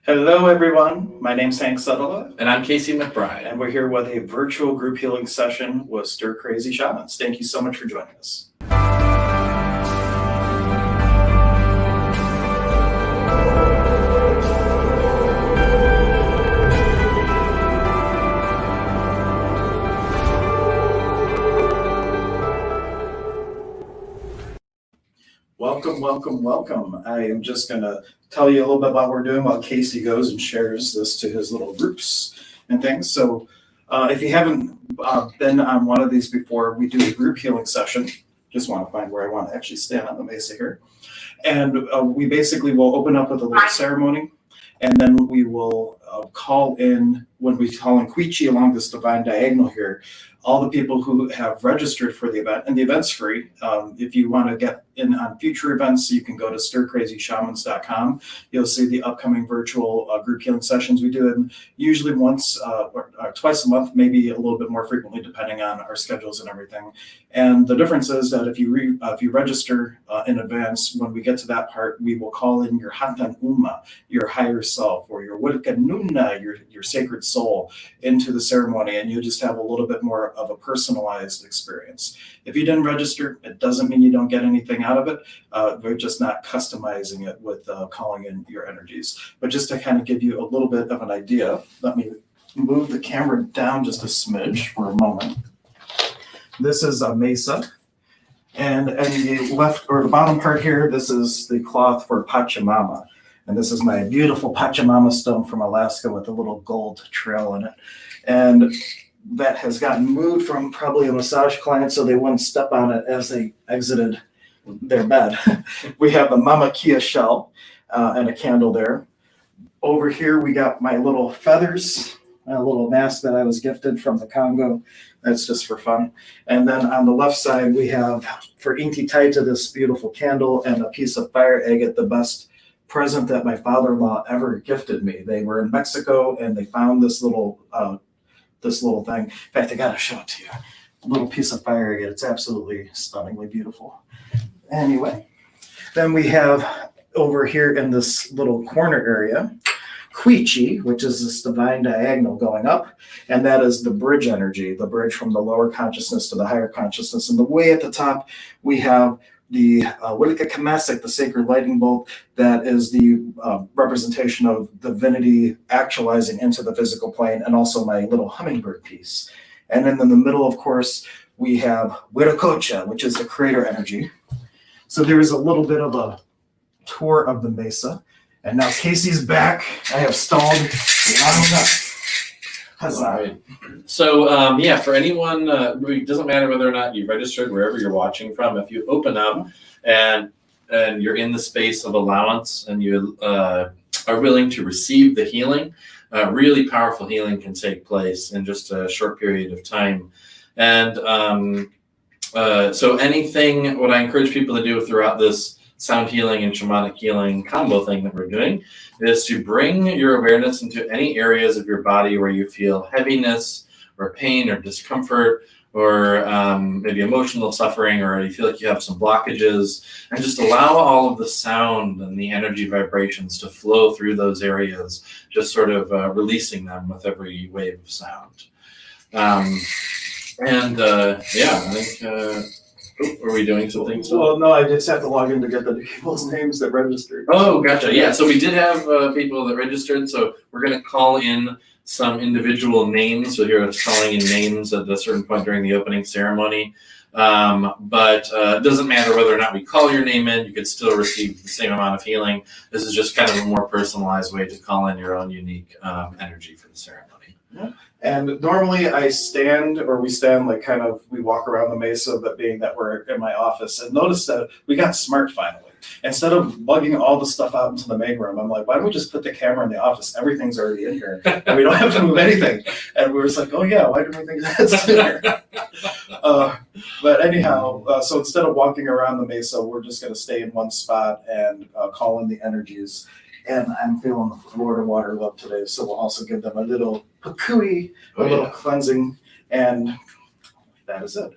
Hello, everyone. My name's Hank Sutherland, And I'm Casey McBride. and we're here with a virtual group healing session with Stir Crazy Shamans. Thank you so much for joining us. Welcome, welcome, welcome. I am just going to tell you a little bit about what we're doing while Casey goes and shares this to his little groups and things. So if you haven't been on one of these before, we do a group healing session. Just want to find where I want to actually stand on the mesa here. And we basically will open up with a little ceremony, and then we will call in, when we call in Quichi along this divine diagonal here, all the people who have registered for the event, and the event's free. If you want to get in on future events, you can go to stircrazyshamans.com. You'll see the upcoming virtual group healing sessions. We do it usually once or twice a month, maybe a little bit more frequently, depending on our schedules and everything. And the difference is that if you register in advance, when we get to that part, we will call in your Hatan Uma, your higher self, or your Widika Nuna, your sacred soul, into the ceremony, and you just have a little bit more of a personalized experience. If you didn't register, it doesn't mean you don't get anything out of it. We're just not customizing it with calling in your energies. But just to kind of give you a little bit of an idea, let me move the camera down just a smidge for a moment. This is a mesa. And the left or the bottom part here, this is the cloth for Pachamama. And this is my beautiful Pachamama stone from Alaska with a little gold trail in it. And that has gotten moved from probably a massage client so they wouldn't step on it as they exited their bed. We have a Mama Kia shell and a candle there. Over here, we got my little feathers, a little mask that I was gifted from the Congo. That's just for fun. And then on the left side, we have for Inti Taita this beautiful candle and a piece of fire agate, the best present that my father-in-law ever gifted me. They were in Mexico and they found this little thing. In fact, I gotta show it to you. A little piece of fire agate. It's absolutely stunningly beautiful. Anyway, then we have over here in this little corner area, Quichi, which is this divine diagonal going up, and that is the bridge energy, the bridge from the lower consciousness to the higher consciousness. And the way at the top, we have the Widika Kamasic, the sacred lightning bolt, that is the representation of divinity actualizing into the physical plane, and also my little hummingbird piece. And then in the middle, of course, we have Wiracocha, which is the creator energy. So there is a little bit of a tour of the mesa. And now Casey's back. I have stalled long enough. Huzzah. All right. So, for anyone, it doesn't matter whether or not you've registered wherever you're watching from. If you open up and you're in the space of allowance and you are willing to receive the healing, really powerful healing can take place in just a short period of time. And so anything, what I encourage people to do throughout this sound healing and shamanic healing combo thing that we're doing is to bring your awareness into any areas of your body where you feel heaviness or pain or discomfort or maybe emotional suffering, or you feel like you have some blockages, and just allow all of the sound and the energy vibrations to flow through those areas, just sort of releasing them with every wave of sound. I think are we doing something? Well, no, I just have to log in to get the people's names that registered. Oh, gotcha. Yeah, so we did have people that registered, so we're going to call in some individual names. So here it's calling in names at a certain point during the opening ceremony. But it doesn't matter whether or not we call your name in, you could still receive the same amount of healing. This is just kind of a more personalized way to call in your own unique energy for the ceremony. Yeah. And normally we stand like kind of, we walk around the mesa, but being that we're in my office, and notice that we got smart finally. Instead of lugging all the stuff out into the main room, I'm like, why don't we just put the camera in the office? Everything's already in here and we don't have to move anything. And we were just like, oh yeah, why didn't we think of that sooner? But anyhow, so instead of walking around the mesa, we're just going to stay in one spot and call in the energies. And I'm feeling the Florida water love today, so we'll also give them a little pakui, little cleansing, and that is it.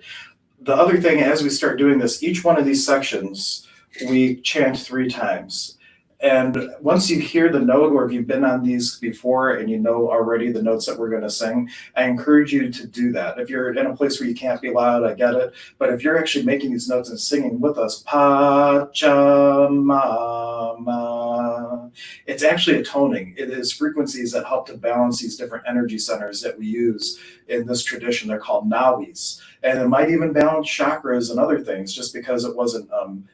The other thing, as we start doing this, each one of these sections, we chant 3 times. And once you hear the note, or if you've been on these before and you know already the notes that we're going to sing, I encourage you to do that. If you're in a place where you can't be loud, I get it. But if you're actually making these notes and singing with us, Pachamama, it's actually a toning. It is frequencies that help to balance these different energy centers that we use in this tradition. They're called nawis. And it might even balance chakras and other things. Just because it wasn't,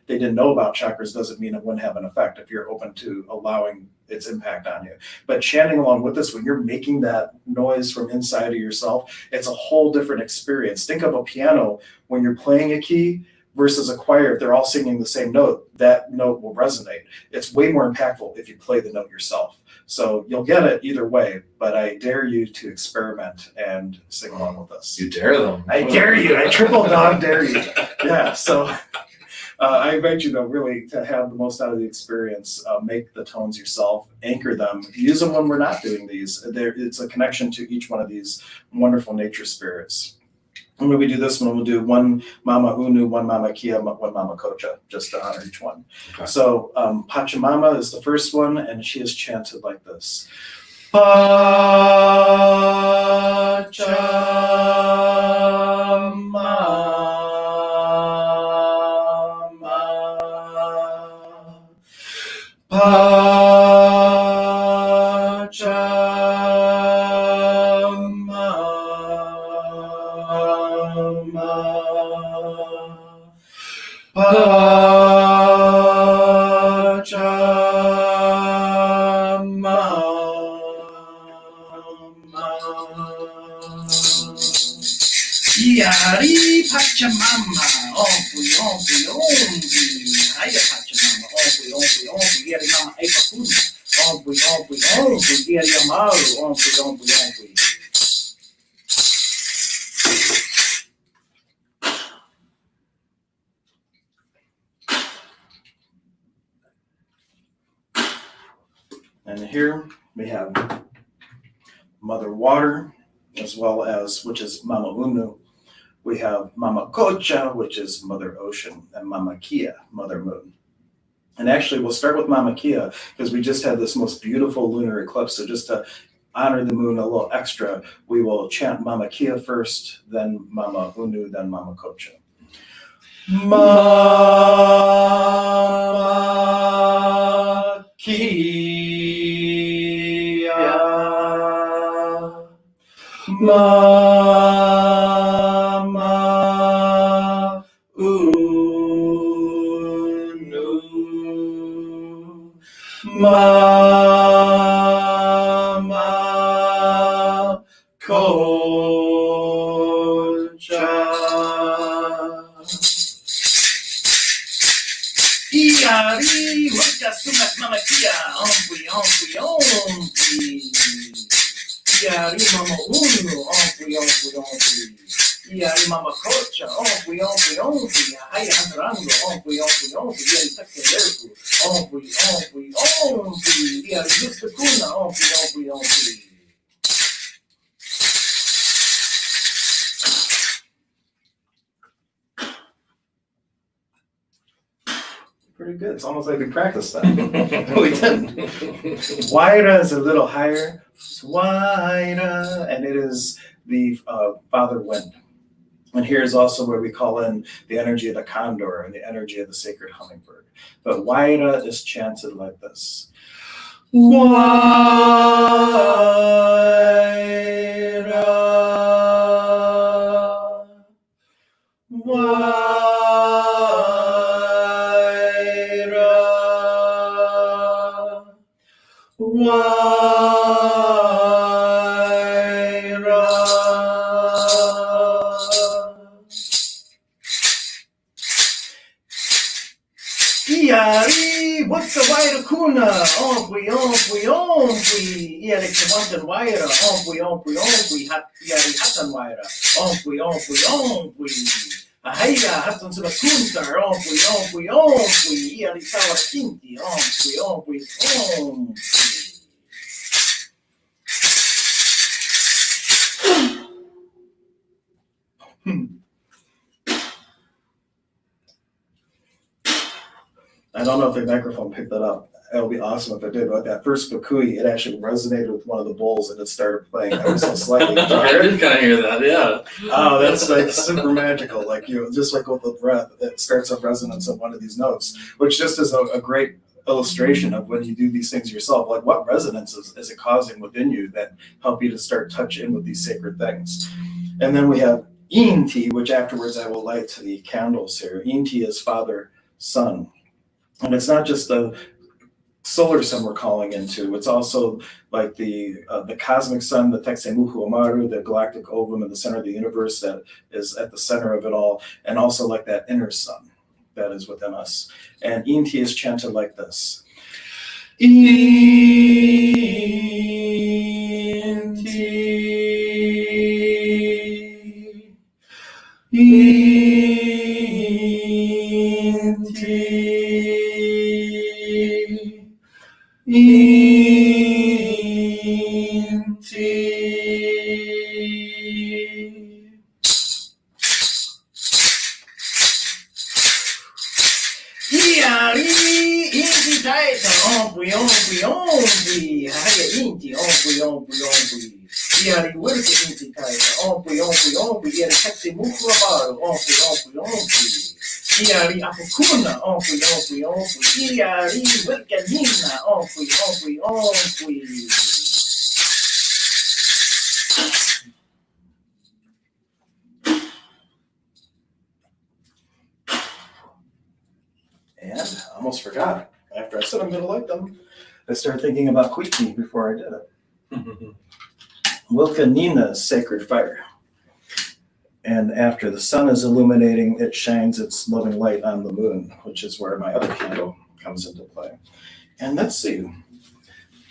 they didn't know about chakras doesn't mean it wouldn't have an effect if you're open to allowing its impact on you. But chanting along with this, when you're making that noise from inside of yourself, it's a whole different experience. Think of a piano when you're playing a key versus a choir. If they're all singing the same note, that note will resonate. It's way more impactful if you play the note yourself. So you'll get it either way, but I dare you to experiment and sing along with us. You dare them. I dare you. I triple dog dare you. Yeah, so I invite you to really to have the most out of the experience. Make the tones yourself, anchor them, use them when we're not doing these. It's a connection to each one of these wonderful nature spirits. And when we do this one, we'll do one Mama Unu, one Mama Kia, one Mama Kocha, just to honor each one. Okay. So Pachamama is the first one, and she is chanted like this. Pachamama. Yari Pachamama, ompui, ompui, ompui. Hiya Pachamama, ompui, ompui, ompui. Yari Mama Epakuna, ompui, ompui, ompui. Yari Amaru, ompui, ompui, ompui. And here we have Mother Water, as well as, which is Mama Unu. We have Mama Kocha, which is Mother Ocean, and Mama Kia, Mother Moon. And actually, we'll start with Mama Kia because we just had this most beautiful lunar eclipse. So just to honor the moon a little extra, we will chant Mama Kia first, then Mama Unu, then Mama Kocha. Mama Kia, Mama Unu, Mama Kocha. Iari, muchas sumas Mama Kia, ompui, ompui, ompui. Iari Mama Unu, ompui, ompui, ompui. Iari Mama Kocha, ompui, ompui, ompui. Ahaya Hanrango, ompui, ompui, ompui. Iari Takelerku, ompui, ompui, ompui. Iari Yustakuna, ompui, ompui, ompui. Pretty good. It's almost like we practiced that. We didn't. Waira is a little higher. Waira, and it is the Father Wind. And here's also where we call in the energy of the condor and the energy of the sacred hummingbird. But Waira is chanted like this. Waira, Waira. Waira. Iari, what's the Waira Kuna? Ompui, ompui, ompui. Iari Kamantan Waira, ompui, ompui, ompui. Iari Hatan Waira, ompui, ompui, ompui. Ahaya, Hatan Subakuntar, ompui, ompui, ompui. Iari Sawarakinti, ompui, ompui, ompui. I don't know if the microphone picked that up. It'll be awesome if it did. But that first Bakui, it actually resonated with one of the bowls and it started playing ever so slightly. Did you I hear it? did kind of hear that, yeah. Oh, that's like super magical. Like, just like with the breath, it starts a resonance of one of these notes, which just is a great illustration of when you do these things yourself. Like, what resonance is it causing within you that help you to start touch in with these sacred things? And then we have Inti, which afterwards I will light to the candles here. Inti is Father, Son. And it's not just the solar sun we're calling into. It's also like the cosmic sun, the Texemuhu Amaru, the galactic ovum in the center of the universe that is at the center of it all, and also like that inner sun that is within us. And Inti is chanted like this. Inti, Inti, Inti. Iari, Inti taita, ompui, ompui, ompui. Haya Inti, ompui, ompui, ompui. Iari wurke Inti taita, ompui, ompui, ompui. Iari Texemuhu Amaru, ompui, ompui, ompui. Iari apukuna, ompui, ompui, ompui. Iari wurke nina, ompui, ompui, ompui. And I almost forgot. After I said I'm going to light them, I started thinking about Kuiki before I did it. Wilkanina's sacred fire. And after the sun is illuminating, it shines its loving light on the moon, which is where my other candle comes into play. And let's see.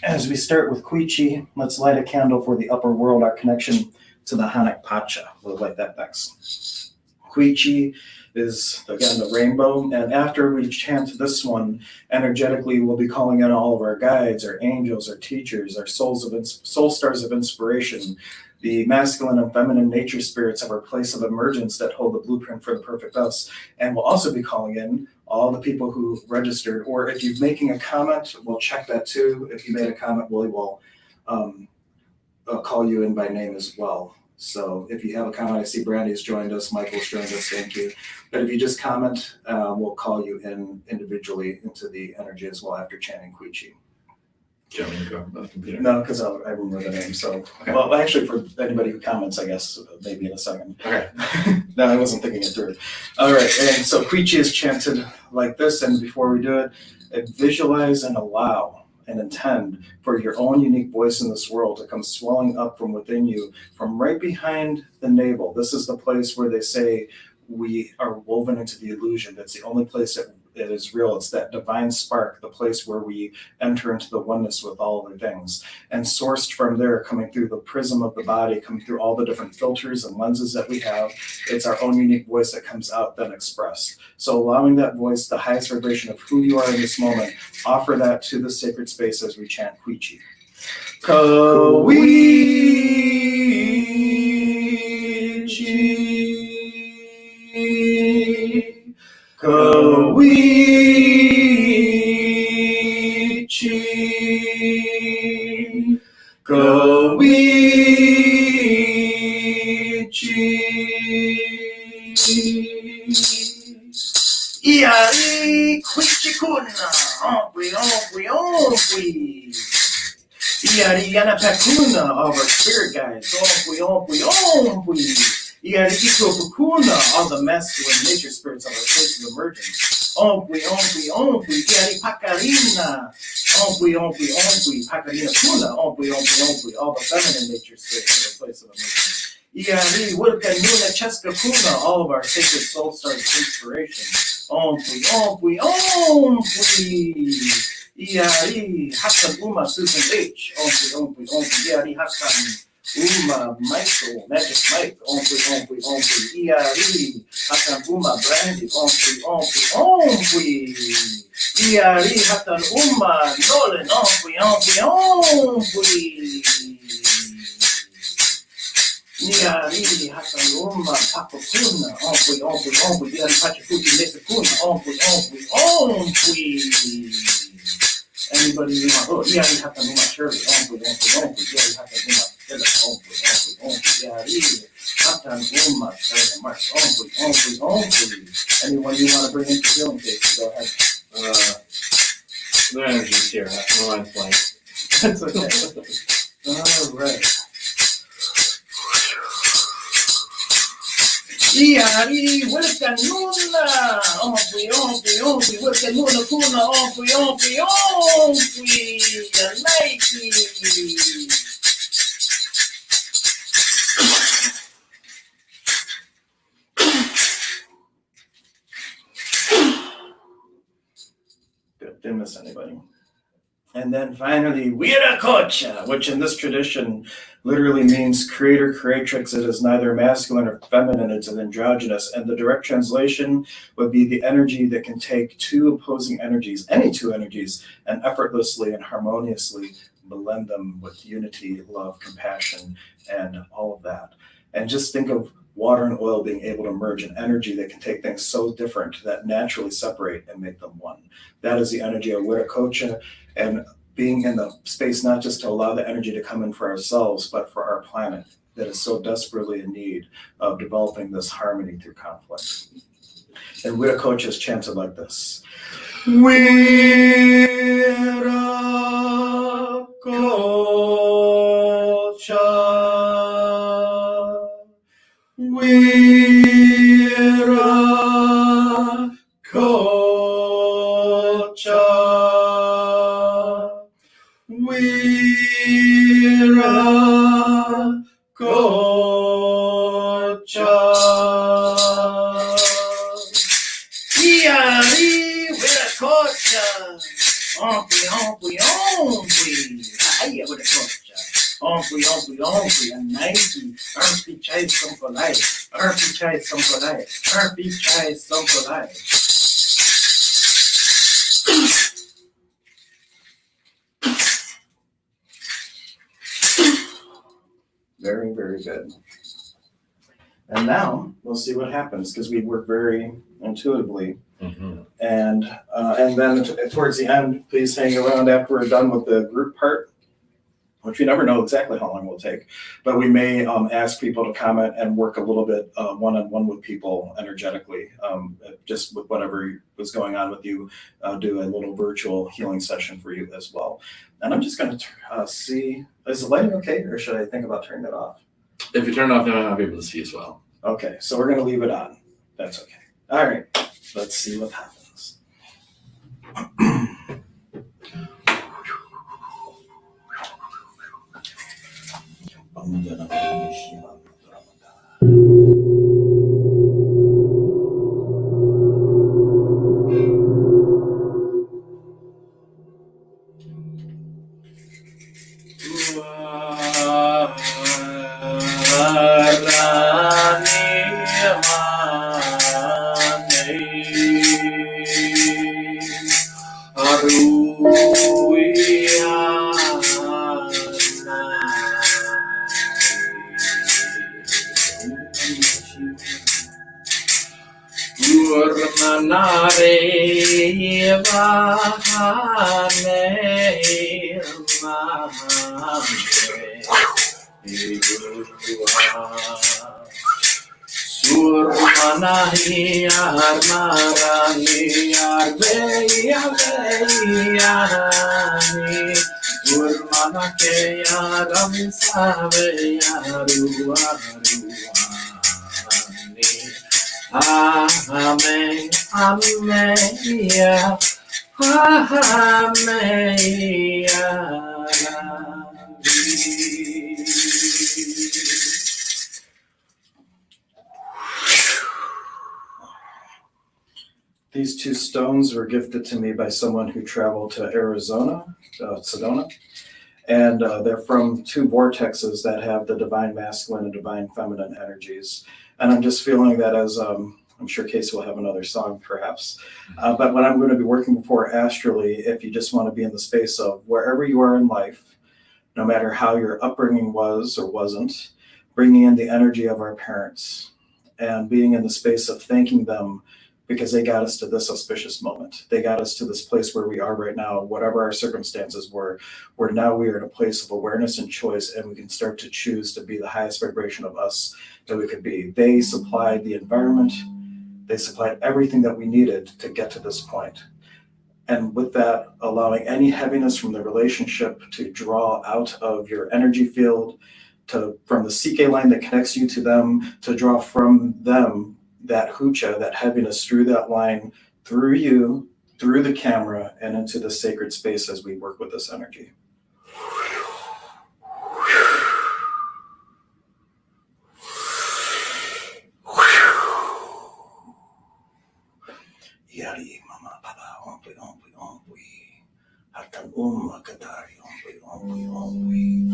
As we start with Kuichi, let's light a candle for the upper world, our connection to the Hanak Pacha. We'll light that next. Kuichi is, again, the rainbow. And after we chant this one, energetically, we'll be calling in all of our guides, our angels, our teachers, our soul stars of inspiration, the masculine and feminine nature spirits of our place of emergence that hold the blueprint for the perfect us. And we'll also be calling in all the people who registered, or if you're making a comment, we'll check that too. If you made a comment, we will call you in by name as well. So if you have a comment, I see Brandy's joined us, Michael's joined us, thank you. But if you just comment, we'll call you in individually into the energy as well after chanting Kuichi. Do you want me to go on the computer? No, because I remember the name. So, Okay. Well, actually, for anybody who comments, I guess maybe in a second. Okay. No, I wasn't thinking it through. All right, and so Kuichi is chanted like this. And before we do it, visualize and allow and intend for your own unique voice in this world to come swelling up from within you, from right behind the navel. This is the place where they say we are woven into the illusion. That's the only place that is real. It's that divine spark, the place where we enter into the oneness with all other things. And sourced from there, coming through the prism of the body, coming through all the different filters and lenses that we have, it's our own unique voice that comes out then expressed. So allowing that voice, the highest vibration of who you are in this moment, offer that to the sacred space as we chant Kuichi. Koichi, Koichi, Koichi. Iari Kuichikuna, ompui, ompui, ompui. Iari Yanapakuna, all of our spirit guides, ompui, ompui, ompui. Iari Ikopukuna, all the masculine nature spirits of our place of emergence. Ompui, ompui, ompui. Iari Pakarina, ompui, ompui, ompui. Pakarina Kuna, ompui, ompui, ompui. All the feminine nature spirits of our place of emergence. Iari Wurka Nuna Cheska Kuna, all of our sacred soul stars of inspiration. Ompui, ompui, ompui. Iari Hasan Uma Susan H. Ompui, ompui, ompui. Iari Hasan Uma Michael Magic Mike. Ompui, ompui, ompui. Iari Hasan Uma Brandy. Ompui, ompui, ompui. Iari Hasan Uma Nolan. Ompui, ompui, ompui. Iari Hasan Uma Papakuna. Ompui, ompui, ompui. Iari Pachakuti Mesakuna. Ompui, ompui, ompui. Anybody you want? Oh, yeah, you have to know my Shirley. Ompu, ompu, ompu. Yeah, you have to know my Philip. Ompu, ompu, ompu. Yeah, really. Hatan, umma, Shirley, Mark. Ompu, ompu, ompu. Anyone you want to bring into healing cases, go ahead. The energy's here. My mind's blank. That's okay. All right. Iari, welcome nuna, ompi, ompi, ompi, welcome nuna, kuna, ompi, ompi, ompi, Nike. Good, didn't miss anybody. And then finally, Viracocha, which in this tradition literally means creator, creatrix. It is neither masculine or feminine, it's an androgynous. And the direct translation would be the energy that can take two opposing energies, any two energies, and effortlessly and harmoniously blend them with unity, love, compassion, and all of that. And just think of water and oil being able to merge an energy that can take things so different that naturally separate and make them one. That is the energy of Viracocha. And being in the space not just to allow the energy to come in for ourselves, but for our planet that is so desperately in need of developing this harmony through conflict. And Viracocha is chanted like this. Viracocha, Viracocha, Viracocha. Iari, Viracocha. Ompi, ompi, ompi. Hiya, Viracocha. Ompi, ompi, ompi. And Nike. Erpi chai somkolai. Erpi chai somkolai. Erpi chai somkolai. Very, very good. And now we'll see what happens because we work very intuitively. Mm-hmm. And then towards the end, please hang around after we're done with the group part, which we never know exactly how long it will take. But we may ask people to comment and work a little bit one-on-one with people energetically, just with whatever was going on with you, do a little virtual healing session for you as well. And I'm just going to see, is the lighting okay, or should I think about turning it off? If you turn it off, then I'll be able to see as well. Okay, so we're going to leave it on. That's okay. All right, let's see what happens. Amen, amen, yeah, amen, yeah. These two stones were gifted to me by someone who traveled to Arizona, Sedona, and they're from two vortexes that have the divine masculine and divine feminine energies. And I'm just feeling that as, I'm sure Casey will have another song perhaps, but what I'm going to be working for astrally, if you just want to be in the space of wherever you are in life, no matter how your upbringing was or wasn't, bringing in the energy of our parents and being in the space of thanking them because they got us to this auspicious moment. They got us to this place where we are right now. Whatever our circumstances were, where now we are in a place of awareness and choice, and we can start to choose to be the highest vibration of us that we could be. They supplied the environment. They supplied everything that we needed to get to this point. And with that, allowing any heaviness from the relationship to draw out of your energy field, from the CK line that connects you to them, to draw from them that hucha, that heaviness through that line, through you, through the camera, and into the sacred space as we work with this energy. Yari mama papa ompli ompli ompli. Hatan kadari ompli ompli ompli.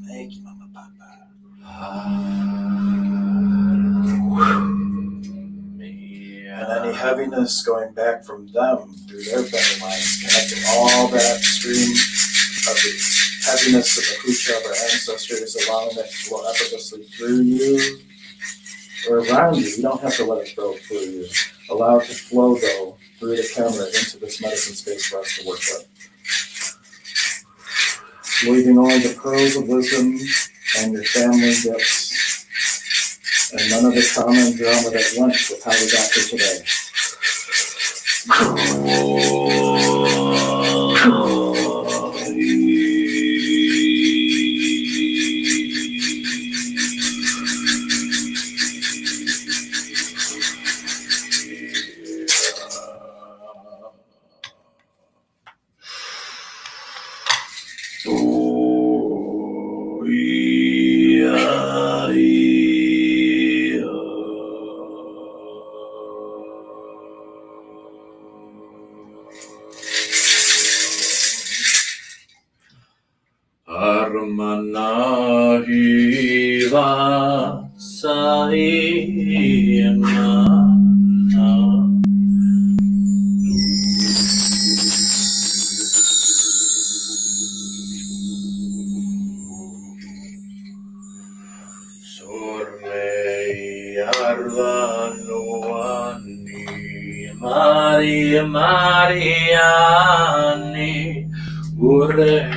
Thank you, Mama Papa. And any heaviness going back from them through their family lines, connecting all that stream of the heaviness of the hucha of our ancestors, allowing it to flow effortlessly through you or around you. You don't have to let it go through you. Allow it to flow, though, through the camera into this medicine space for us to work with. Leaving all the pearls of wisdom and your family gifts, and none of the trauma and drama that went with how we got here today. Armanahiva Saiyama Sormeyarvanuani Mariani Ure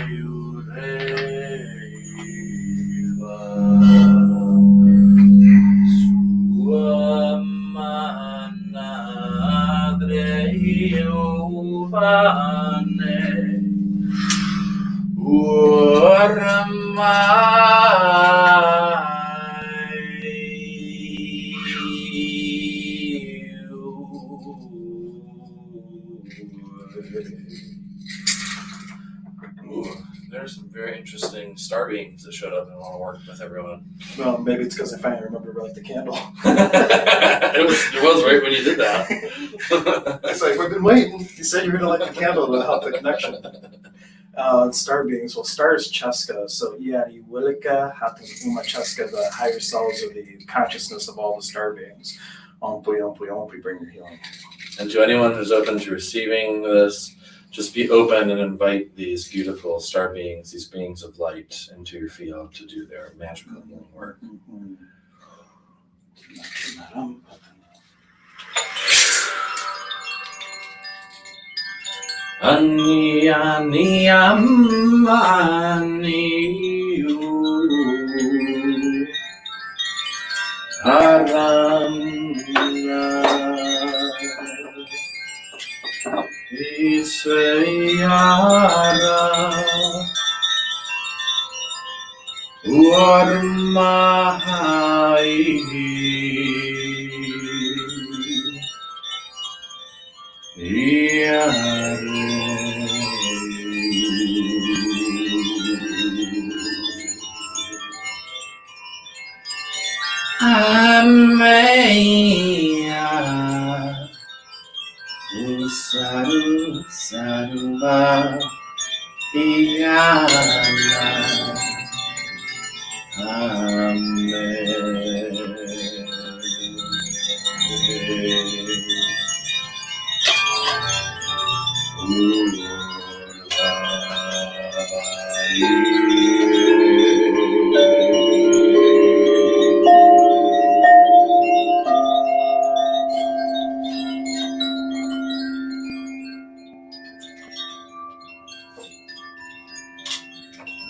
There's some very interesting star beings that showed up and want to work with everyone. Well, maybe it's because I finally remember to light the candle. It was right when you did that. It's like, we've been waiting. You said you were going to light the candle to help the connection. Star beings, well, star is Cheska, so Iari Willika, Hatun Uma Cheska, the higher selves or the consciousness of all the star beings. Ompli, ompli, ompli, bring your healing. And to anyone who's open to receiving this, just be open and invite these beautiful star beings, these beings of light, into your field to do their magical healing work. Ani ani amani aramna Isayara Warmahai Ameya Saru Saruva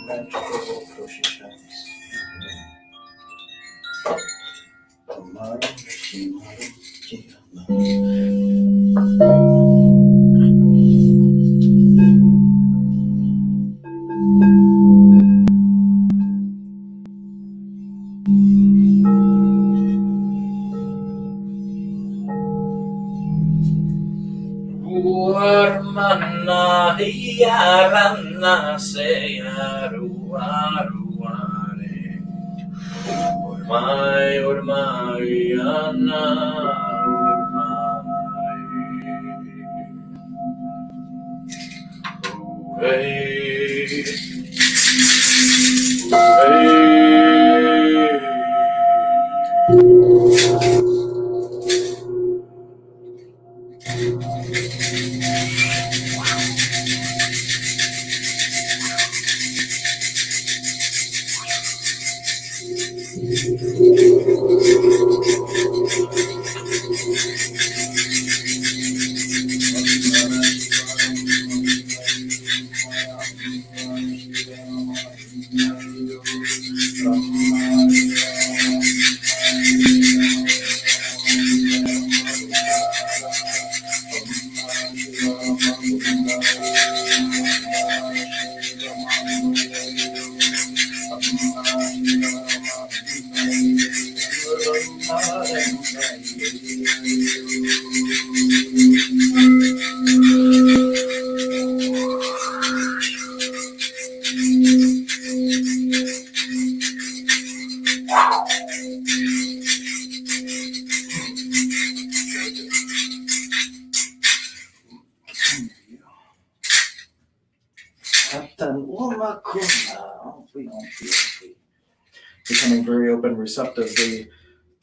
Magical Koshi Shells. Warmana hiarana se aruare. Ormai ana Becoming very open, receptive. The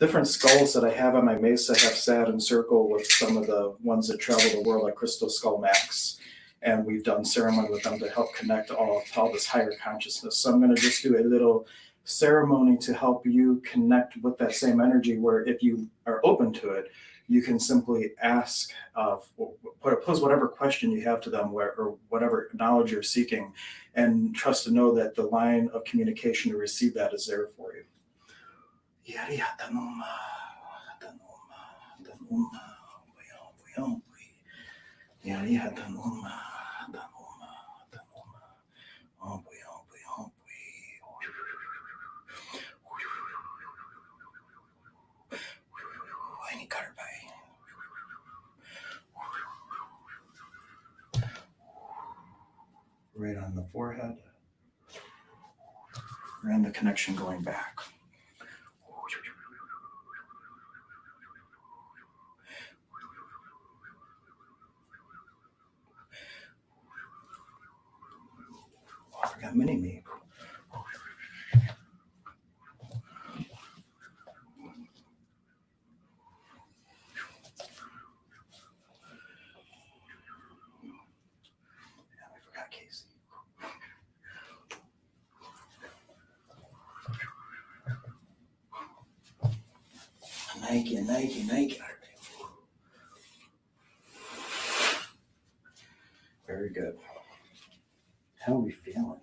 different skulls that I have on my mesa have sat in circle with some of the ones that travel the world, like Crystal Skull Max. And we've done ceremony with them to help connect all this higher consciousness. So I'm going to just do a little ceremony to help you connect with that same energy, where if you are open to it, you can simply ask, pose whatever question you have to them, or whatever knowledge you're seeking, and trust to know that the line of communication to receive that is there for you. Right on the forehead, and the connection going back. Oh, I forgot Mini-Me. I forgot Casey. Nike. Very good. How are we feeling?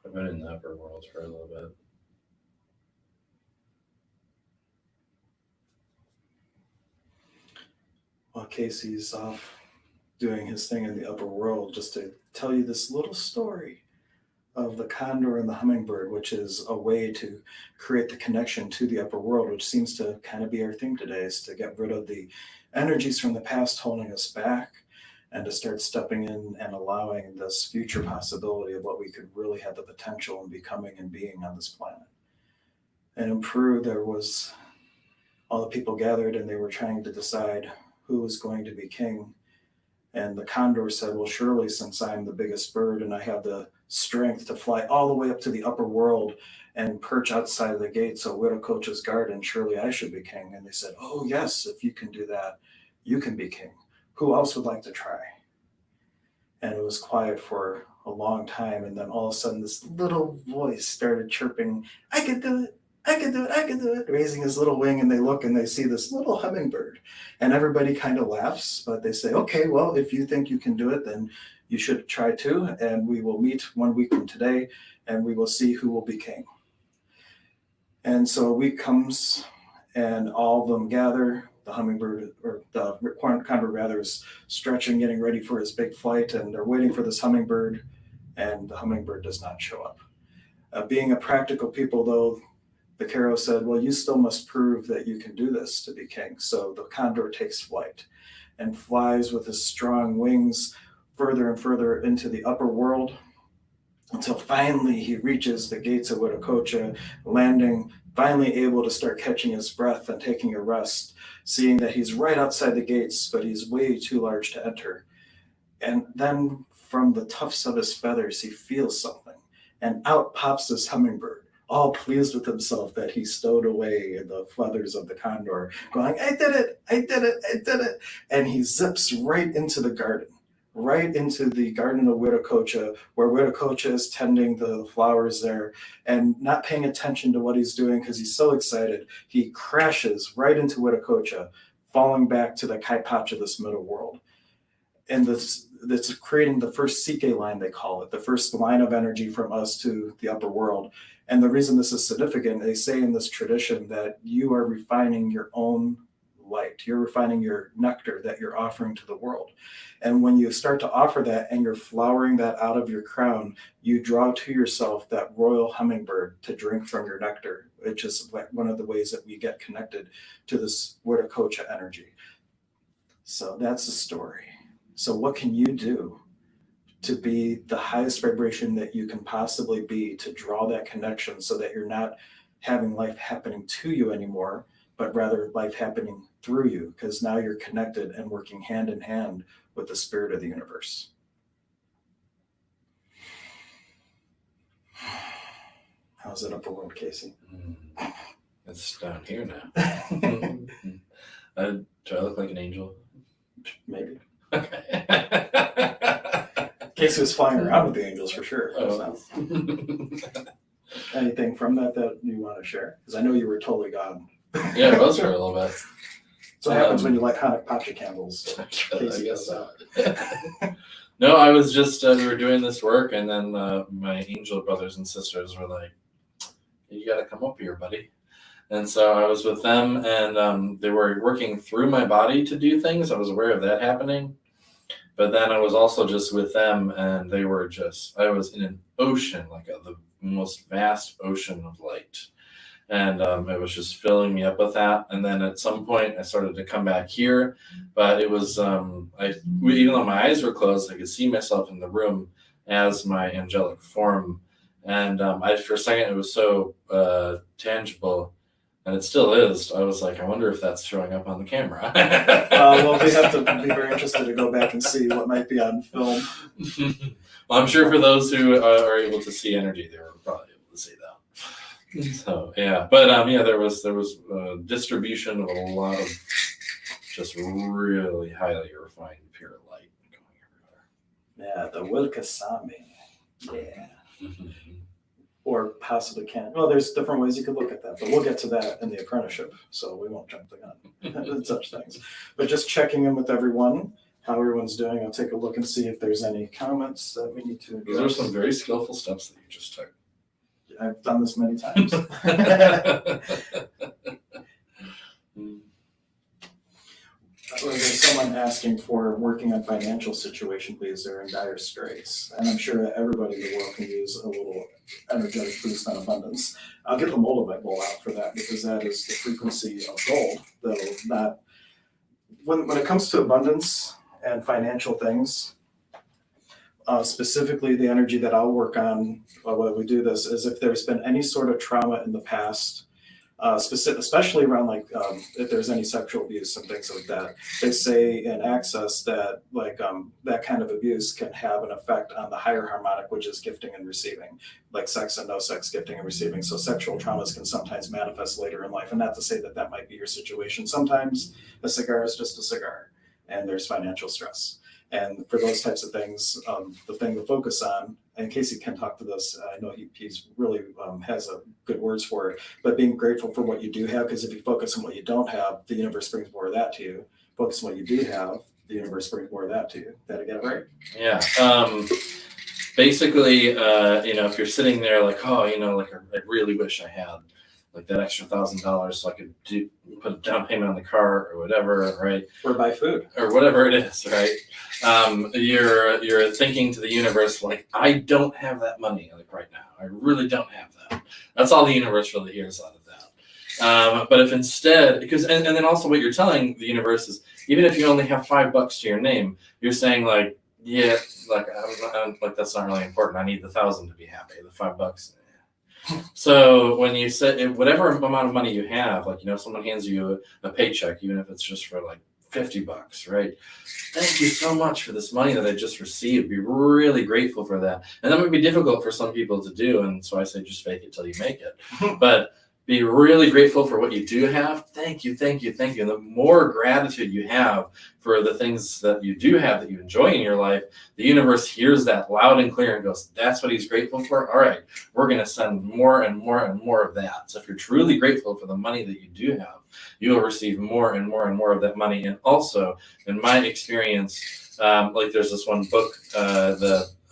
I've been in the upper worlds for a little bit. While Casey's off doing his thing in the upper world, just to tell you this little story of the condor and the hummingbird, which is a way to create the connection to the upper world, which seems to kind of be our theme today, is to get rid of the energies from the past holding us back, and to start stepping in and allowing this future possibility of what we could really have the potential in becoming and being on this planet. And in Peru, there was all the people gathered and they were trying to decide who was going to be king. And the condor said, well, surely since I'm the biggest bird and I have the strength to fly all the way up to the upper world and perch outside of the gates of Wiracocha's garden, surely I should be king. And they said, oh, yes, if you can do that, you can be king. Who else would like to try? And it was quiet for a long time. And then all of a sudden, this little voice started chirping, I can do it. I can do it, I can do it, raising his little wing, and they look and they see this little hummingbird. And everybody kind of laughs, but they say, okay, well, if you think you can do it, then you should try too. And we will meet 1 week from today, and we will see who will be king. And so a week comes, and all of them gather. The hummingbird, or the condor rather, is stretching, getting ready for his big flight, and they're waiting for this hummingbird, and the hummingbird does not show up. Being a practical people, though, the Karo said, well, you still must prove that you can do this to be king. So the condor takes flight and flies with his strong wings further and further into the upper world until finally he reaches the gates of Wiracocha, landing, finally able to start catching his breath and taking a rest, seeing that he's right outside the gates, but he's way too large to enter. And then from the tufts of his feathers, he feels something, and out pops this hummingbird, all pleased with himself that he stowed away in the feathers of the condor, going, I did it, I did it, I did it. And he zips right into the garden, right into the garden of Wiracocha, where Wiracocha is tending the flowers there and not paying attention to what he's doing because he's so excited. He crashes right into Wiracocha, falling back to the Kaipacha, this middle world. And that's creating the first Psyche line, they call it, the first line of energy from us to the upper world. And the reason this is significant, they say in this tradition that you are refining your own light. You're refining your nectar that you're offering to the world. And when you start to offer that and you're flowering that out of your crown, you draw to yourself that royal hummingbird to drink from your nectar, which is one of the ways that we get connected to this Wiracocha energy. So that's the story. So what can you do to be the highest vibration that you can possibly be, to draw that connection so that you're not having life happening to you anymore, but rather life happening through you, because now you're connected and working hand in hand with the spirit of the universe. How's it upper world, Casey? It's down here now. Do I look like an angel? Maybe. Okay. Casey was flying around with the angels for sure. Oh. Anything from that you want to share? Because I know you were totally gone. Yeah, it was for a little bit. So what happens when you light Hanukkah candles? I Casey guess goes out. No, I was just, we were doing this work, and then my angel brothers and sisters were like, you got to come up here, buddy. And so I was with them, and they were working through my body to do things. I was aware of that happening. But then I was also just with them, and they were just, I was in an ocean, like the most vast ocean of light. And it was just filling me up with that. And then at some point, I started to come back here. But it was, even though my eyes were closed, I could see myself in the room as my angelic form. And for a second, it was so tangible. And it still is. I was like, I wonder if that's showing up on the camera. Well, we have to be very interested to go back and see what might be on film. Well, I'm sure for those who are able to see energy, they were probably able to see that. So yeah, but there was a distribution of a lot of just really highly refined pure light going everywhere. Yeah, the Wilkasami. Yeah. Or possibly can. Well, there's different ways you could look at that, but we'll get to that in the apprenticeship, so we won't jump the gun and such things. But just checking in with everyone, how everyone's doing. I'll take a look and see if there's any comments that we need to address. Those are some very skillful steps that you just took. I've done this many times. There's someone asking for working on financial situation, please. They're in dire straits. And I'm sure that everybody in the world can use a little energetic boost on abundance. I'll get the Moldavite bowl out for that, because that is the frequency of gold. Though not, when it comes to abundance and financial things, specifically the energy that I'll work on while we do this is if there's been any sort of trauma in the past, especially around like if there's any sexual abuse and things like that. They say in Access that like that kind of abuse can have an effect on the higher harmonic, which is gifting and receiving, like sex and no sex, gifting and receiving. So sexual traumas can sometimes manifest later in life, and not to say that that might be your situation. Sometimes a cigar is just a cigar, and there's financial stress. And for those types of things, the thing to focus on, and Casey can talk to this, I know he's really has good words for it, but being grateful for what you do have, because if you focus on what you don't have, the universe brings more of that to you. Focus on what you do have, the universe brings more of that to you. Did I get it right? Yeah. Basically, if you're sitting there like, oh, like I really wish I had like that extra $1,000 so I could put a down payment on the car or whatever, right? Or buy food. Or whatever it is, right? You're thinking to the universe like, I don't have that money like right now. I really don't have that. That's all the universe really hears out of that. But if instead, because and then also what you're telling the universe is, even if you only have $5 to your name, you're saying like, yeah, like I'm like that's not really important. I need the 1,000 to be happy. The $5. So when you say whatever amount of money you have, like someone hands you a paycheck, even if it's just for like $50, right? Thank you so much for this money that I just received. Be really grateful for that. And that might be difficult for some people to do, and so I say just fake it till you make it. But be really grateful for what you do have. Thank you, thank you, thank you. And the more gratitude you have for the things that you do have that you enjoy in your life, the universe hears that loud and clear and goes, that's what he's grateful for? All right, we're going to send more and more and more of that. So if you're truly grateful for the money that you do have, you will receive more and more and more of that money. And also, in my experience, like there's this one book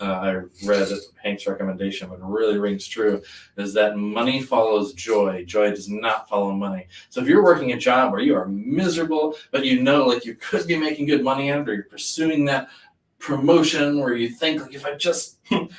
I read at Hank's recommendation, but it really rings true, is that money follows joy. Joy does not follow money. So if you're working a job where you are miserable, but like you could be making good money at it, or you're pursuing that promotion where you think like if I just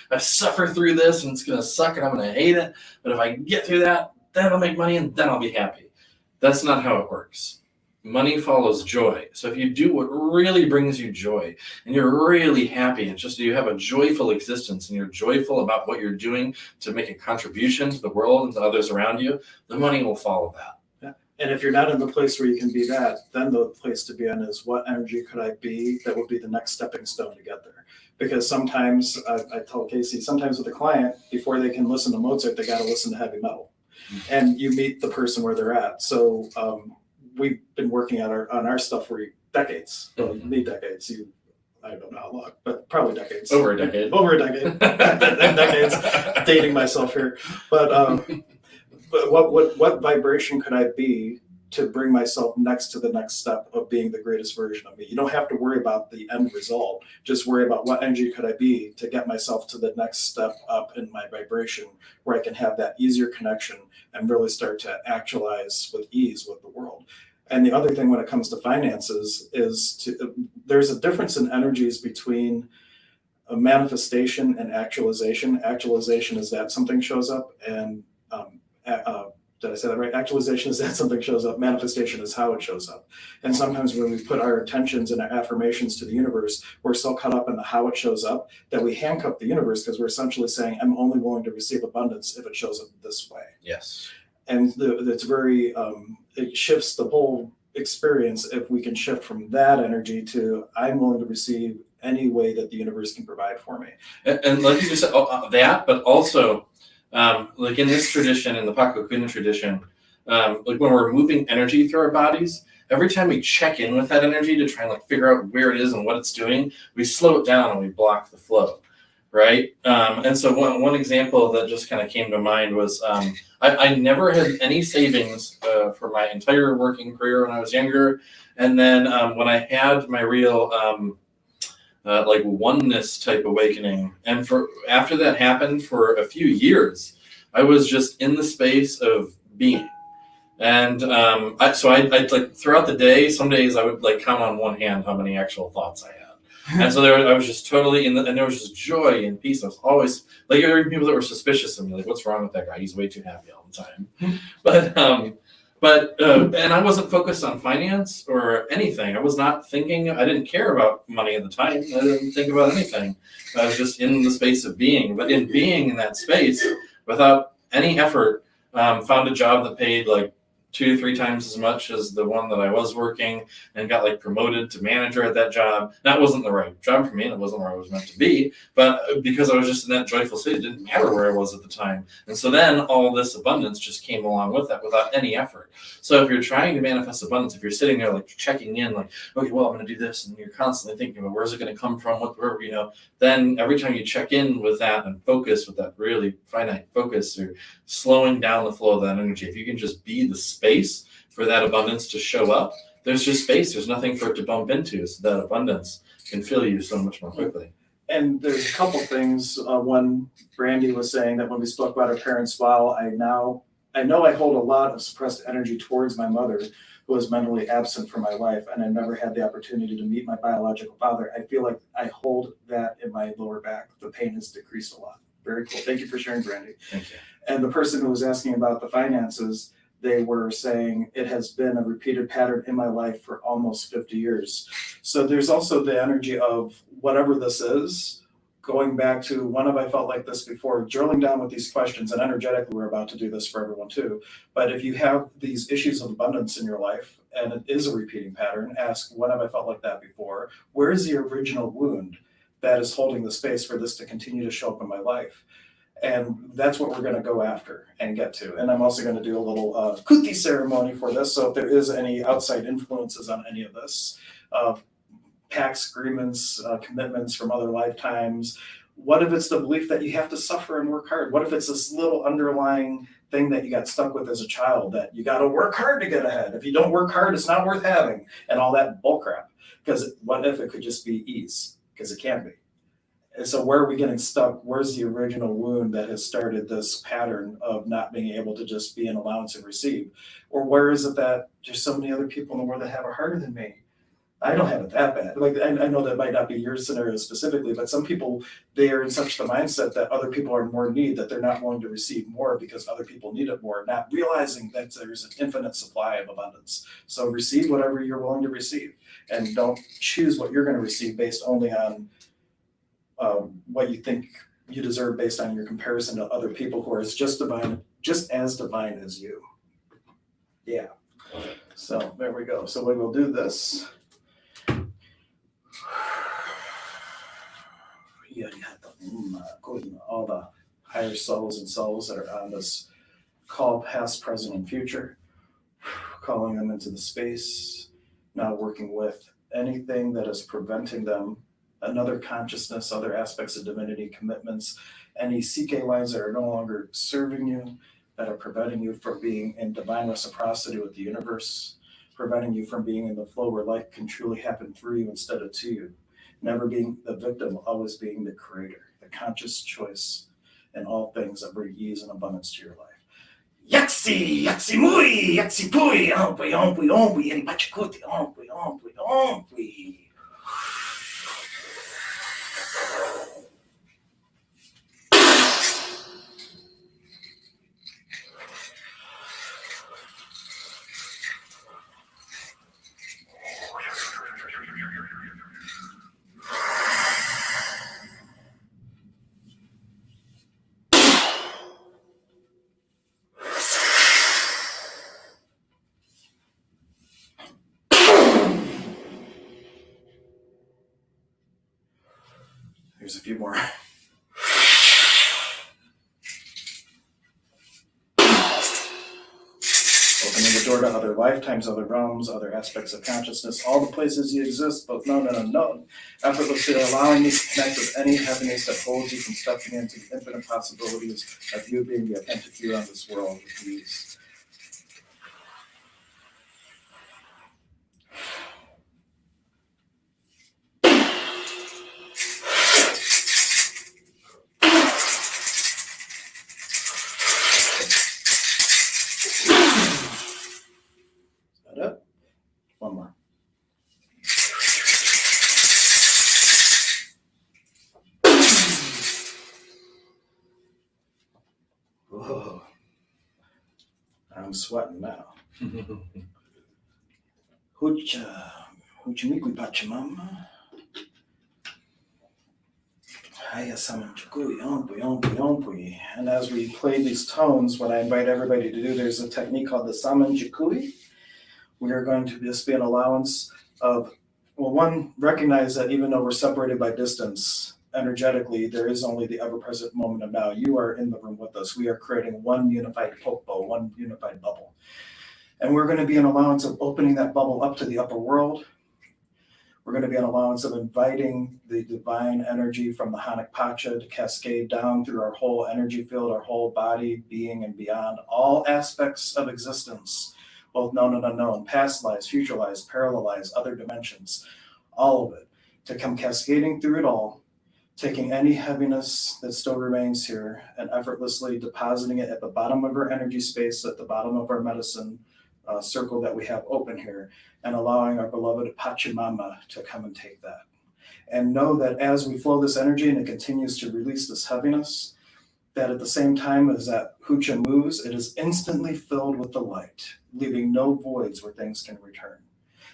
I suffer through this and it's gonna suck and I'm gonna hate it, but if I get through that, then I'll make money and then I'll be happy. That's not how it works. Money follows joy. So if you do what really brings you joy and you're really happy and just you have a joyful existence and you're joyful about what you're doing to make a contribution to the world and to others around you, the money will follow that. Yeah. And if you're not in the place where you can be that, then the place to be in is what energy could I be that would be the next stepping stone to get there. Because sometimes, I tell Casey, sometimes with a client, before they can listen to Mozart, they got to listen to heavy metal. Mm-hmm. And you meet the person where they're at. So, we've been working on our stuff for decades, decades. I don't know how long, but probably decades. Over a decade. Decades. Dating myself here, but what vibration could I be to bring myself next to the next step of being the greatest version of me? You don't have to worry about the end result. Just worry about what energy could I be to get myself to the next step up in my vibration, where I can have that easier connection and really start to actualize with ease with the world. And the other thing when it comes to finances is there's a difference in energies between a manifestation and actualization. Actualization is that something shows up, and did I say that right? Actualization is that something shows up. Manifestation is how it shows up. And sometimes when we put our intentions and our affirmations to the universe, we're so caught up in the how it shows up that we handcuff the universe, because we're essentially saying, I'm only willing to receive abundance if it shows up this way. Yes. And it's very, it shifts the whole experience if we can shift from that energy to I'm willing to receive any way that the universe can provide for me. And like you just said, that, but also, like in this tradition, in the Pakokuna tradition, like when we're moving energy through our bodies, every time we check in with that energy to try and like figure out where it is and what it's doing, we slow it down and we block the flow, right? And so one example that just kind of came to mind was I never had any savings for my entire working career when I was younger. And then when I had my real like oneness type awakening, and after that happened for a few years, I was just in the space of being. And I like throughout the day, some days I would like count on one hand how many actual thoughts I had. And so I was just totally and there was just joy and peace. I was always like, there were people that were suspicious of me, like, what's wrong with that guy? He's way too happy all the time. But and I wasn't focused on finance or anything. I was not thinking. I didn't care about money at the time. I didn't think about anything. I was just in the space of being. But in being in that space, without any effort, found a job that paid like 2 to 3 times as much as the one that I was working, and got like promoted to manager at that job. That wasn't the right job for me, and it wasn't where I was meant to be. But because I was just in that joyful state, it didn't matter where I was at the time. And so then all this abundance just came along with that without any effort. So if you're trying to manifest abundance, if you're sitting there like checking in, like, okay, well, I'm going to do this, and you're constantly thinking about where's it going to come from, then every time you check in with that and focus with that really finite focus, or slowing down the flow of that energy, if you can just be the space for that abundance to show up, there's just space. There's nothing for it to bump into, so that abundance can fill you so much more quickly. And there's a couple things. One, Brandy was saying that when we spoke about our parents, while I know I hold a lot of suppressed energy towards my mother, who was mentally absent from my life, and I never had the opportunity to meet my biological father, I feel like I hold that in my lower back. The pain has decreased a lot. Very cool. Thank you for sharing, Brandy. Thank you. And the person who was asking about the finances, they were saying it has been a repeated pattern in my life for almost 50 years. So there's also the energy of whatever this is, going back to when have I felt like this before, drilling down with these questions, and energetically we're about to do this for everyone too. But if you have these issues of abundance in your life and it is a repeating pattern, ask, when have I felt like that before? Where is the original wound that is holding the space for this to continue to show up in my life? And that's what we're going to go after and get to. And I'm also going to do a little kuti ceremony for this. So if there is any outside influences on any of this, pacts, agreements, commitments from other lifetimes, what if it's the belief that you have to suffer and work hard? What if it's this little underlying thing that you got stuck with as a child, that you got to work hard to get ahead? If you don't work hard, it's not worth having, and all that bullcrap. Because what if it could just be ease? Because it can be. And so where are we getting stuck? Where's the original wound that has started this pattern of not being able to just be an allowance and receive? Or where is it that there's so many other people in the world that have it harder than me? I don't have it that bad. Like, I know that might not be your scenario specifically, but some people, they are in such the mindset that other people are in more need, that they're not willing to receive more because other people need it more, not realizing that there's an infinite supply of abundance. So receive whatever you're willing to receive, and don't choose what you're going to receive based only on what you think you deserve based on your comparison to other people who are just as divine as you. Yeah. So there we go. So we will do this. All the higher souls and souls that are on this call, past, present, and future, calling them into the space, now working with anything that is preventing them, another consciousness, other aspects of divinity, commitments, any CK lines that are no longer serving you, that are preventing you from being in divine reciprocity with the universe, preventing you from being in the flow where life can truly happen through you instead of to you. Never being the victim, always being the creator, the conscious choice in all things that bring ease and abundance to your life. Yaksi, yaksi mui, yaksi pui, ompui, ompui, ompui, eri pachakuti, ompui, ompui, ompui. Here's a few more. Opening the door to other lifetimes, other realms, other aspects of consciousness, all the places you exist, both known and unknown. Effortlessly allowing me to connect with any heaviness that holds you from stepping into the infinite possibilities of you being the authentic you on this world with ease. One more. Whoa. I'm sweating now. Huchimikwi Pachamama. And as we play these tones, what I invite everybody to do, there's a technique called the Saman Chukui. We are going to just be an allowance of, well, one, recognize that even though we're separated by distance, energetically, there is only the ever-present moment of now. You are in the room with us. We are creating one unified popo, one unified bubble. And we're going to be an allowance of opening that bubble up to the upper world. We're going to be an allowance of inviting the divine energy from the Hanak Pacha to cascade down through our whole energy field, our whole body, being, and beyond, all aspects of existence, both known and unknown, past lives, future lives, parallel lives, other dimensions, all of it, to come cascading through it all, taking any heaviness that still remains here and effortlessly depositing it at the bottom of our energy space, at the bottom of our medicine circle that we have open here, and allowing our beloved Pachamama to come and take that. And know that as we flow this energy and it continues to release this heaviness, that at the same time as that hucha moves, it is instantly filled with the light, leaving no voids where things can return.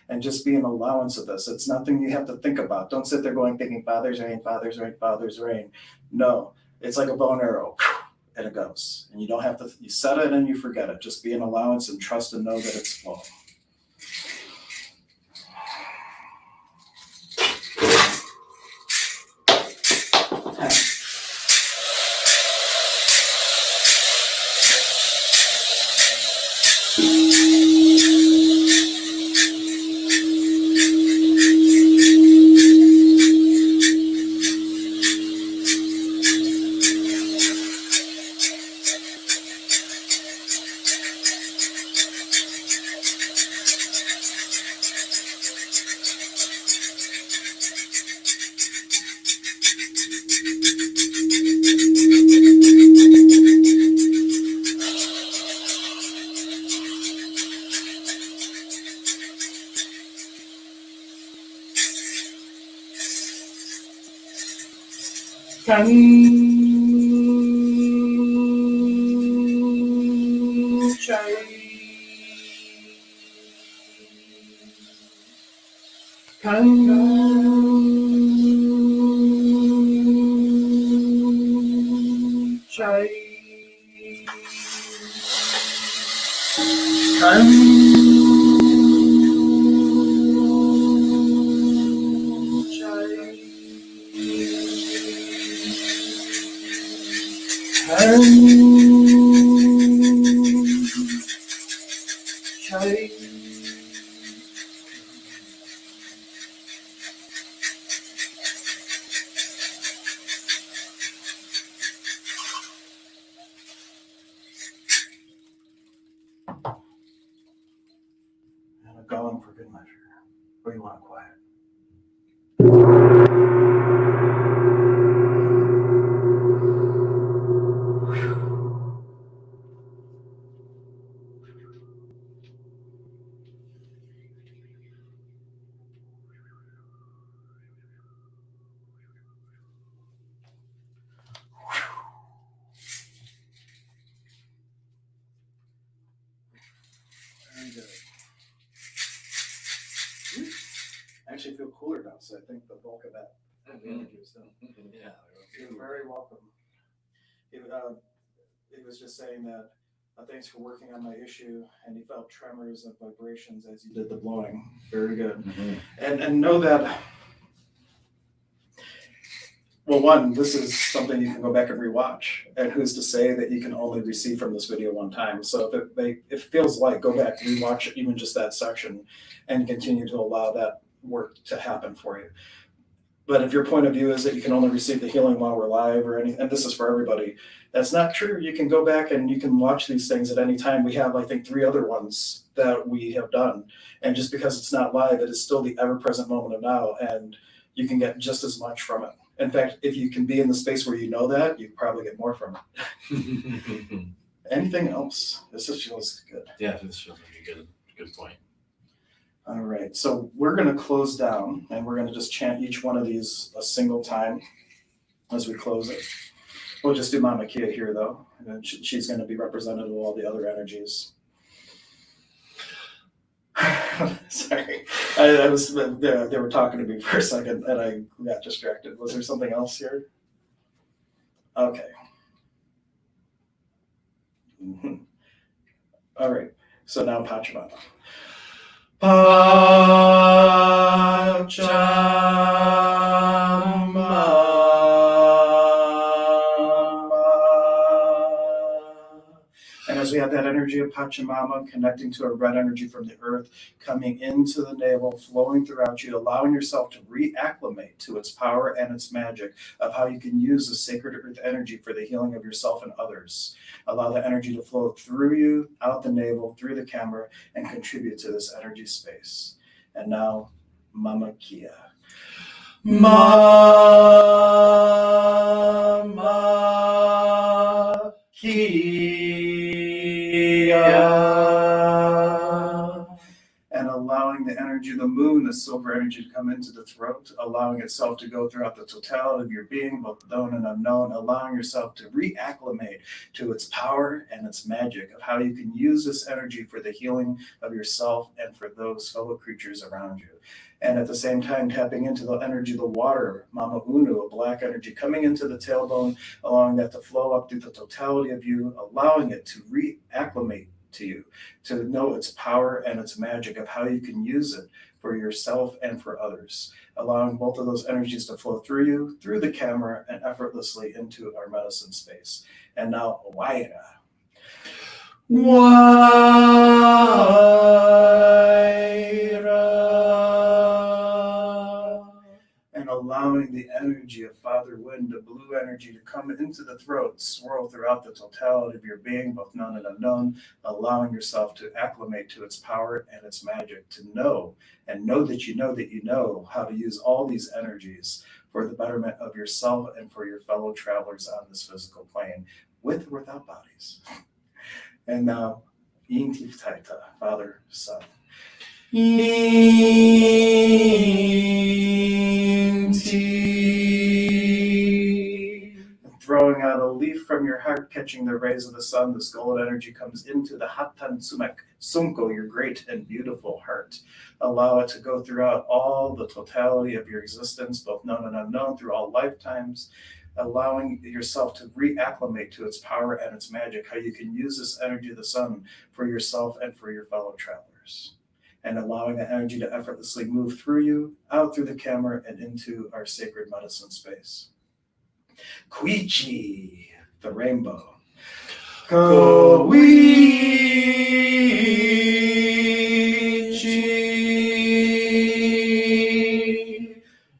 And just be an allowance of this. It's nothing you have to think about. Don't sit there thinking, Father's rain, Father's rain, Father's rain. No, it's like a bow and arrow, and it goes. And you don't have to, you set it and you forget it. Just be an allowance and trust and know that it's flowing. Going for good measure. Or you want it quiet? Very good. I actually feel cooler now, so I think the bulk of that energy is done. Yeah. You're very welcome. It was just saying that thanks for working on my issue, and he felt tremors and vibrations as you did the blowing. Very good. Mm-hmm. And know that, well, one, this is something you can go back and rewatch, and who's to say that you can only receive from this video one time. So if it feels like, go back, rewatch even just that section and continue to allow that work to happen for you. But if your point of view is that you can only receive the healing while we're live or anything, and this is for everybody, that's not true. You can go back and you can watch these things at any time. We have, I think, 3 other ones that we have done. And just because it's not live, it is still the ever-present moment of now, and you can get just as much from it. In fact, if you can be in the space where you know that, you probably get more from it. Anything else? This just feels good. Yeah, this feels like a good point. All right, so we're going to close down, and we're going to just chant each one of these a single time as we close it. We'll just do Mama Kia here, though. And she's going to be representative of all the other energies. Sorry, I was they were talking to me for a second, and I got distracted. Was there something else here? Okay. Mhm. All right. So now Pachamama. And as we have that energy of Pachamama connecting to a red energy from the earth, coming into the navel, flowing throughout you, allowing yourself to reacclimate to its power and its magic of how you can use the sacred earth energy for the healing of yourself and others. Allow the energy to flow through you, out the navel, through the camera, and contribute to this energy space. And now, Mama Kia. Mama Kia. And allowing the energy of the moon, the silver energy, to come into the throat, allowing itself to go throughout the totality of your being, both known and unknown, allowing yourself to reacclimate to its power and its magic of how you can use this energy for the healing of yourself and for those fellow creatures around you. And at the same time, tapping into the energy of the water, Mama Unu, a black energy, coming into the tailbone, allowing that to flow up through the totality of you, allowing it to reacclimate to you, to know its power and its magic of how you can use it for yourself and for others, allowing both of those energies to flow through you, through the camera, and effortlessly into our medicine space. And now, Waira. And allowing the energy of Father Wind, the blue energy, to come into the throat, swirl throughout the totality of your being, both known and unknown, allowing yourself to acclimate to its power and its magic, to know and know that you know how to use all these energies for the betterment of yourself and for your fellow travelers on this physical plane, with or without bodies. And now, Yintif Taita, Father, Son. Throwing out a leaf from your heart, catching the rays of the sun, this golden energy comes into the Hatan Sumek Sunko, your great and beautiful heart. Allow it to go throughout all the totality of your existence, both known and unknown, through all lifetimes, allowing yourself to reacclimate to its power and its magic, how you can use this energy of the sun for yourself and for your fellow travelers. And allowing the energy to effortlessly move through you, out through the camera, and into our sacred medicine space. Quichi, the rainbow. Koichi.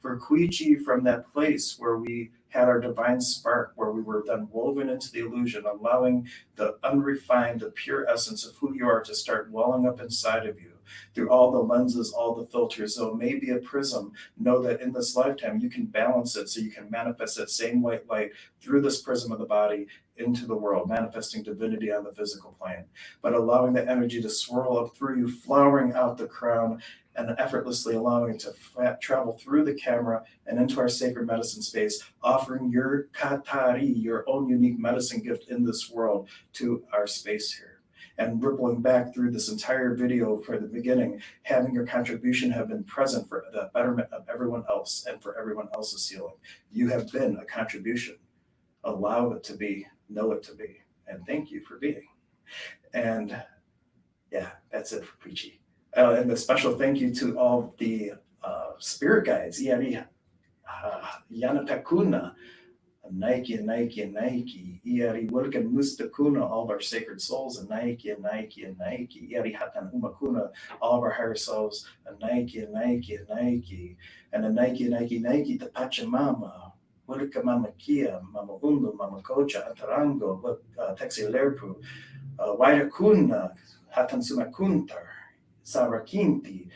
For Koichi, from that place where we had our divine spark, where we were then woven into the illusion, allowing the unrefined, the pure essence of who you are to start welling up inside of you. Through all the lenses, all the filters, though it may be a prism, know that in this lifetime you can balance it so you can manifest that same white light through this prism of the body into the world, manifesting divinity on the physical plane, but allowing the energy to swirl up through you, flowering out the crown, and effortlessly allowing it to travel through the camera and into our sacred medicine space, offering your katari, your own unique medicine gift in this world, to our space here. And rippling back through this entire video for the beginning, having your contribution have been present for the betterment of everyone else and for everyone else's healing. You have been a contribution. Allow it to be, know it to be, and thank you for being. And yeah, that's it for Preachy. And a special thank you to all the spirit guides, Yana Pekuna, Nike, Iari Wilken Mustakuna, all of our sacred souls, and Nike, Iari Hatan Umakuna, all of our higher selves, and Nike, and a Nike, the Pachamama, Wilka Mama Kia, Mama Undu, Mama Kocha, Atarango, Texi Lerpu, Wairakuna, Hatan Sumakuntar, Sarakinti,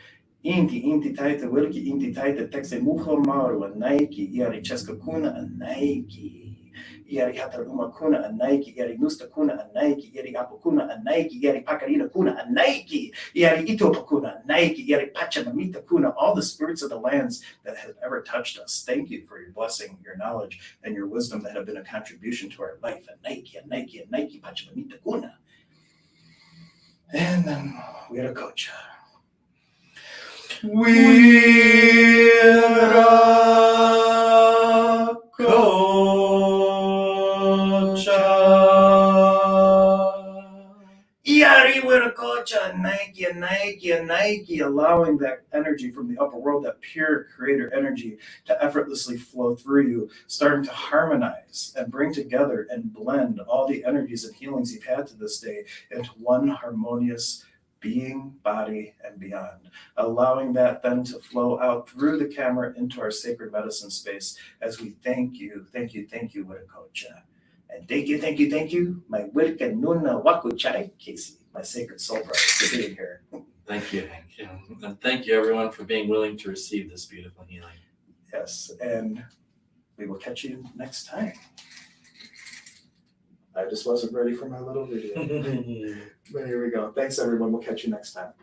Inti taita wilki inti taita texe mucho maru a Nike iari cheska kuna a Nike iari hatar kuna a Nike iari nusta kuna a Nike iari apokuna a Nike iari pakarina kuna a Nike iari itopakuna a Nike iari pachamamita kuna, all the spirits of the lands that have ever touched us. Thank you for your blessing, your knowledge, and your wisdom that have been a contribution to our life. A Nike pachamamita kuna. And then we had a coach. We're a coach. Wiracocha, Nike, Nike, Nike, allowing that energy from the upper world, that pure creator energy, to effortlessly flow through you, starting to harmonize and bring together and blend all the energies and healings you've had to this day into one harmonious being, body, and beyond. Allowing that then to flow out through the camera into our sacred medicine space as we thank you, Wiracocha. And thank you, my Wilka Nuna Wakuchai, Casey, my sacred soul brother, for being here. Thank you. And thank you, everyone, for being willing to receive this beautiful healing. Yes, and we will catch you next time. I just wasn't ready for my little video. But here we go. Thanks, everyone. We'll catch you next time.